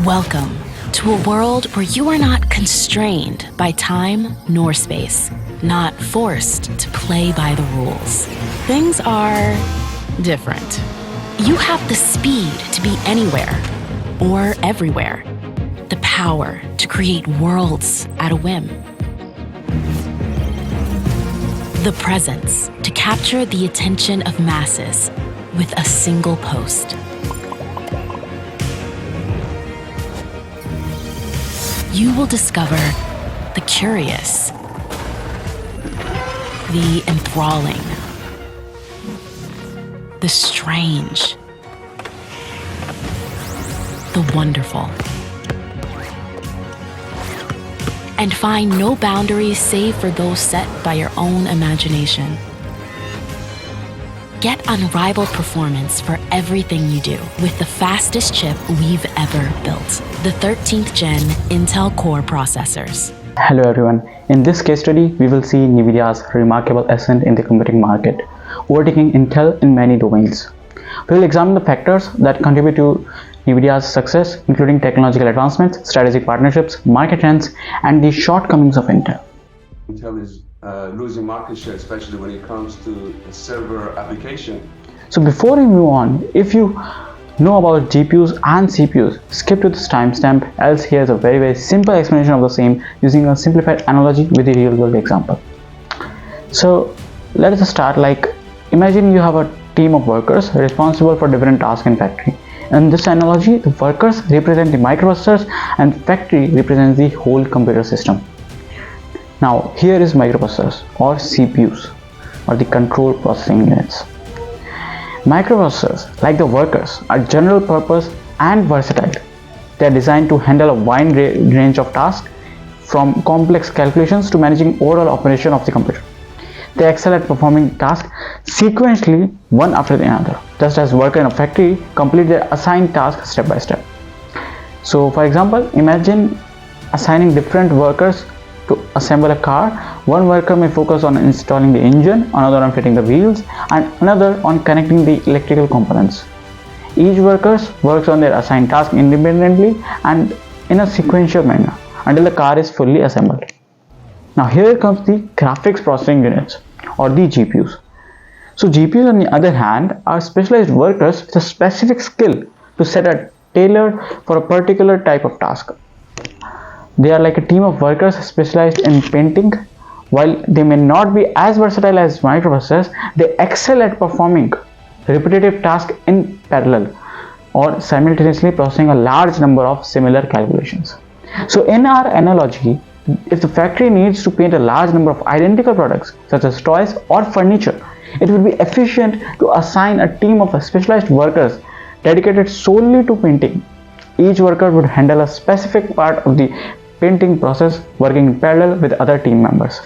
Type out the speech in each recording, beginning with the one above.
Welcome to a world where you are not constrained by time nor space, not forced to play by the rules. Things are different. You have the speed to be anywhere or everywhere, the power to create worlds at a whim, the presence to capture the attention of masses with a single post. You will discover the curious, the enthralling, the strange, the wonderful, and find no boundaries save for those set by your own imagination. Get unrivaled performance for everything you do with the fastest chip we've ever built, the 13th gen Intel Core processors. Hello everyone, in this case study we will see NVIDIA's remarkable ascent in the computing market, overtaking Intel in many domains. We will examine the factors that contribute to NVIDIA's success, including technological advancements, strategic partnerships, market trends, and the shortcomings of Intel. Intel is losing market share, especially when it comes to server application. So before we move on, if you know about GPUs and CPUs, skip to this timestamp, else here's a very simple explanation of the same using a simplified analogy with a real world example. So let us start. Imagine you have a team of workers responsible for different tasks in factory. In this analogy, the workers represent the microprocessors and factory represents the whole computer system. Now here is microprocessors or CPUs or the control processing units. Microprocessors, like the workers, are general purpose and versatile. They are designed to handle a wide range of tasks, from complex calculations to managing overall operation of the computer. They excel at performing tasks sequentially one after the other, just as workers in a factory complete their assigned tasks step by step. So for example, imagine assigning different workers to assemble a car. One worker may focus on installing the engine, another on fitting the wheels, and another on connecting the electrical components. Each worker works on their assigned task independently and in a sequential manner until the car is fully assembled. Now here comes the graphics processing units or the GPUs. So GPUs on the other hand are specialized workers with a specific skill to set a tailored for a particular type of task. They are like a team of workers specialized in painting. While they may not be as versatile as microprocessors, they excel at performing repetitive tasks in parallel or simultaneously processing a large number of similar calculations. So in our analogy, if the factory needs to paint a large number of identical products such as toys or furniture, it would be efficient to assign a team of specialized workers dedicated solely to painting. Each worker would handle a specific part of the painting process, working in parallel with other team members.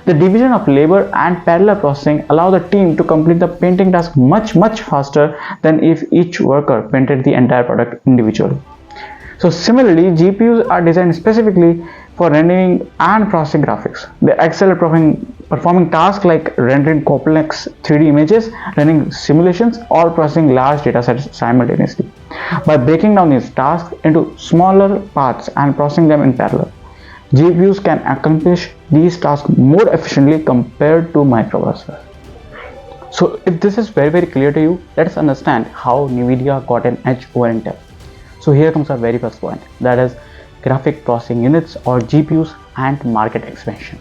The division of labor and parallel processing allow the team to complete the painting task much faster than if each worker painted the entire product individually. So similarly, GPUs are designed specifically for rendering and processing graphics. They excel at performing tasks like rendering complex 3D images, running simulations, or processing large data sets simultaneously. By breaking down these tasks into smaller parts and processing them in parallel, GPUs can accomplish these tasks more efficiently compared to microprocessors. So if this is very clear to you, let us understand how NVIDIA got an edge over Intel. So here comes our very first point, that is graphic processing units or GPUs and market expansion.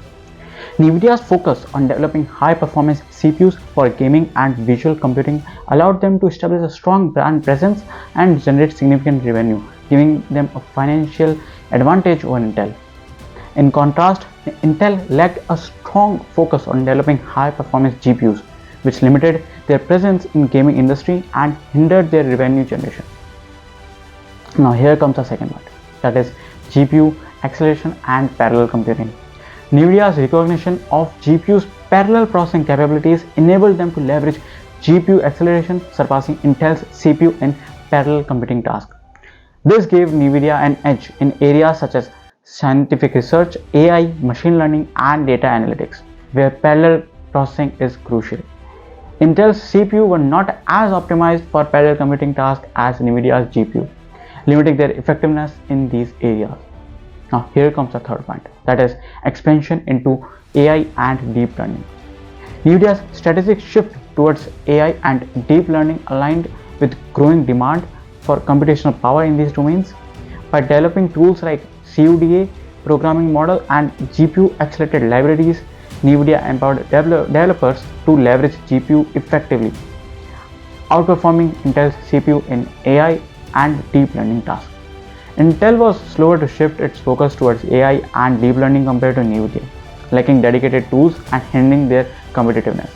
NVIDIA's focus on developing high-performance CPUs for gaming and visual computing allowed them to establish a strong brand presence and generate significant revenue, giving them a financial advantage over Intel. In contrast, Intel lacked a strong focus on developing high-performance GPUs, which limited their presence in gaming industry and hindered their revenue generation. Now here comes the second point, that is GPU acceleration and parallel computing. NVIDIA's recognition of GPU's parallel processing capabilities enabled them to leverage GPU acceleration, surpassing Intel's CPU in parallel computing tasks. This gave NVIDIA an edge in areas such as scientific research, AI, machine learning, and data analytics, where parallel processing is crucial. Intel's CPU were not as optimized for parallel computing tasks as NVIDIA's GPU, limiting their effectiveness in these areas. Now here comes the third point, that is expansion into AI and deep learning. NVIDIA's strategic shift towards AI and deep learning aligned with growing demand for computational power in these domains. By developing tools like CUDA, programming model, and GPU accelerated libraries, NVIDIA empowered developers to leverage GPU effectively, outperforming Intel's CPU in AI and deep learning tasks. Intel was slower to shift its focus towards AI and deep learning compared to NVIDIA, lacking dedicated tools and hindering their competitiveness.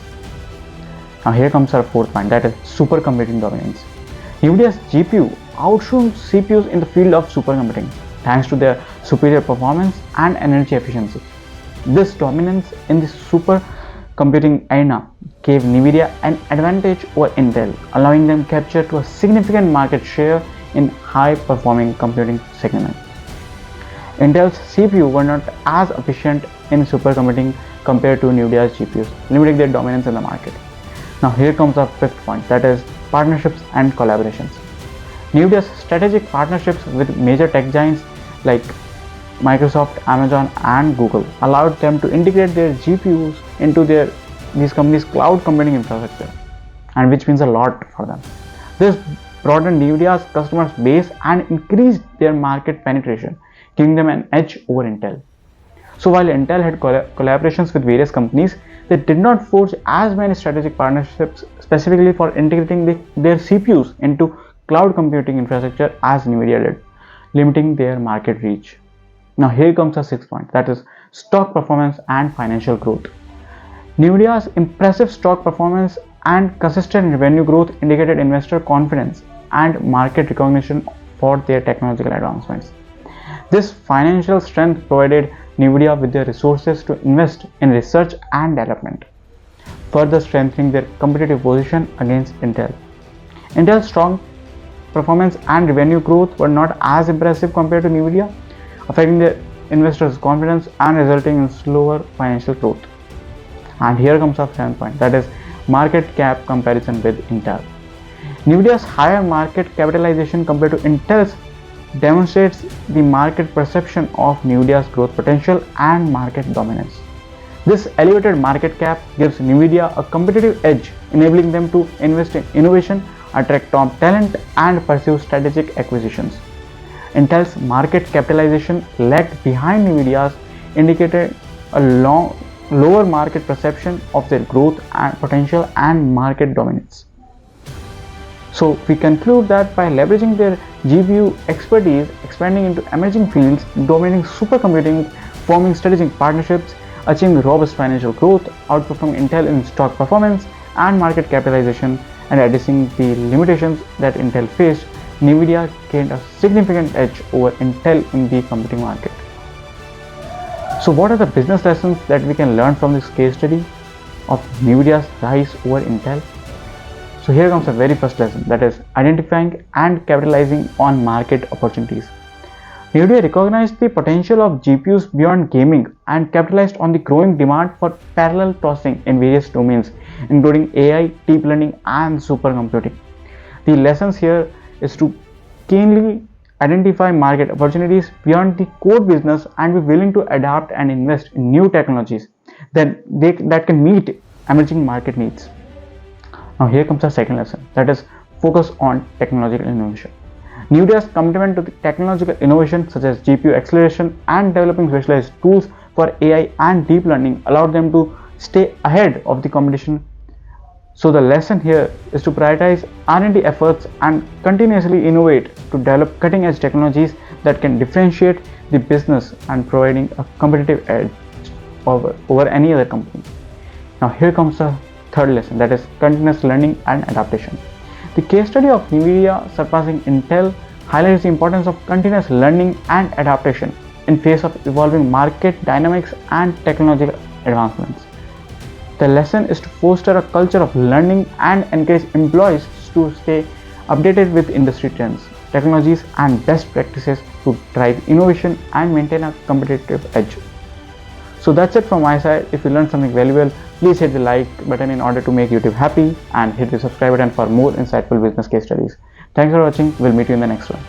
Now here comes our fourth point, that is supercomputing dominance. NVIDIA's GPU outshone CPUs in the field of supercomputing thanks to their superior performance and energy efficiency. This dominance in the supercomputing arena gave NVIDIA an advantage over Intel, allowing them capture to a significant market share in high-performing computing segment. Intel's CPU were not as efficient in supercomputing compared to NVIDIA's GPUs, limiting their dominance in the market. Now here comes our fifth point, that is partnerships and collaborations. NVIDIA's strategic partnerships with major tech giants like Microsoft, Amazon, and Google allowed them to integrate their GPUs into these companies' cloud computing infrastructure, and which means a lot for them. This broadened NVIDIA's customer base and increased their market penetration, giving them an edge over Intel. So while Intel had collaborations with various companies, they did not forge as many strategic partnerships specifically for integrating their CPUs into cloud computing infrastructure as NVIDIA did, limiting their market reach. Now here comes the sixth point, that is stock performance and financial growth. NVIDIA's impressive stock performance and consistent revenue growth indicated investor confidence and market recognition for their technological advancements. This financial strength provided NVIDIA with the resources to invest in research and development, further strengthening their competitive position against Intel. Intel's strong performance and revenue growth were not as impressive compared to NVIDIA, affecting the investors' confidence and resulting in slower financial growth. And here comes our seventh point, that is market cap comparison with Intel. NVIDIA's higher market capitalization compared to Intel's demonstrates the market perception of NVIDIA's growth potential and market dominance. This elevated market cap gives NVIDIA a competitive edge, enabling them to invest in innovation, attract top talent, and pursue strategic acquisitions. Intel's market capitalization lagged behind NVIDIA's, indicated a lower market perception of their growth and potential and market dominance. So we conclude that by leveraging their GPU expertise, expanding into emerging fields, dominating supercomputing, forming strategic partnerships, achieving robust financial growth, outperforming Intel in stock performance and market capitalization, and addressing the limitations that Intel faced, NVIDIA gained a significant edge over Intel in the computing market. So what are the business lessons that we can learn from this case study of NVIDIA's rise over Intel? So here comes the very first lesson, that is identifying and capitalizing on market opportunities. NVIDIA recognized the potential of GPUs beyond gaming and capitalized on the growing demand for parallel processing in various domains, including AI, deep learning, and supercomputing. The lessons here is to keenly identify market opportunities beyond the core business and be willing to adapt and invest in new technologies that can meet emerging market needs. Now here comes our second lesson, that is focus on technological innovation. NVIDIA's commitment to the technological innovation such as GPU acceleration and developing specialized tools for AI and deep learning allowed them to stay ahead of the competition. So the lesson here is to prioritize R&D efforts and continuously innovate to develop cutting-edge technologies that can differentiate the business and providing a competitive edge over any other company. Now here comes the third lesson, that is continuous learning and adaptation. The case study of NVIDIA surpassing Intel highlights the importance of continuous learning and adaptation in face of evolving market dynamics and technological advancements. The lesson is to foster a culture of learning and encourage employees to stay updated with industry trends, technologies, and best practices to drive innovation and maintain a competitive edge. So that's it from my side. If you learned something valuable, please hit the like button in order to make YouTube happy and hit the subscribe button for more insightful business case studies. Thanks for watching. We'll meet you in the next one.